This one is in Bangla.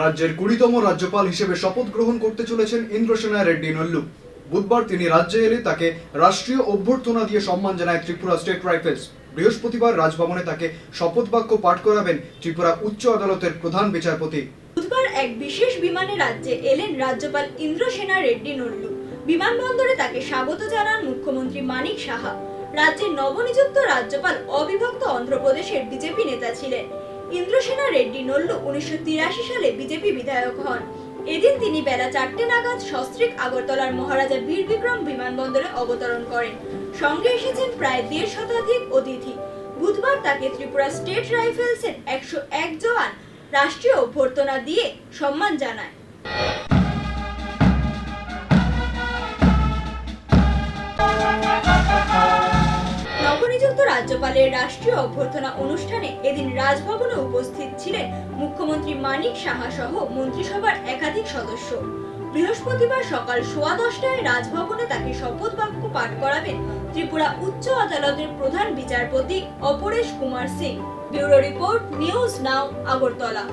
রাজ্যের 20তম রাজ্যপাল হিসেবে শপথ গ্রহণ করতে চলেছেন ইন্দ্রসেনা রেড্ডি নল্লু। বুধবার তিনি রাজ্যে এলে তাকে রাষ্ট্রীয় অভ্যর্থনা দিয়ে সম্মান জানায় ত্রিপুরা স্টেট রাইফেলস। বৃহস্পতিবার রাজভবনে তাকে শপথ বাক্য পাঠ করাবেন ত্রিপুরা উচ্চ আদালতের প্রধান বিচারপতি। বুধবার এক বিশেষ বিমানে রাজ্যে এলেন রাজ্যপাল ইন্দ্রসেনা রেড্ডি নল্লু। বিমানবন্দরে তাকে স্বাগত জানান মুখ্যমন্ত্রী মানিক সাহা। রাজ্যের নবনিযুক্ত রাজ্যপাল অবিভক্ত অন্ধ্রপ্রদেশের বিজেপি নেতা ছিলেন। ইন্দ্রসেনা রেড্ডি নল্লু 1983 সালে বিজেপি বিধায়ক হন। এদিন তিনি বেলা 4টে নাগাদ সস্ত্রীক আগরতলার মহারাজা বীর বিক্রম বিমানবন্দরে অবতরণ করেন। সঙ্গে এসেছেন প্রায় 1.5 শতাধিক অতিথি। বুধবার তাকে ত্রিপুরা স্টেট রাইফেলসের 101 জওয়ান রাষ্ট্রীয় অভ্যর্থনা দিয়ে সম্মান জানায়। নবনিযুক্ত রাজ্যপালের রাষ্ট্রীয় অভ্যর্থনা অনুষ্ঠানে এদিন রাজভবনে উপস্থিত ছিলেন মুখ্যমন্ত্রী মানিক সাহা সহ মন্ত্রিসভার একাধিক সদস্য। বৃহস্পতিবার সকাল 10:15টায় রাজভবনে তাকে শপথ বাক্য পাঠ করাবেন ত্রিপুরা উচ্চ আদালতের প্রধান বিচারপতি Aparesh Kumar Singh. Bureau report, news now, Agartala.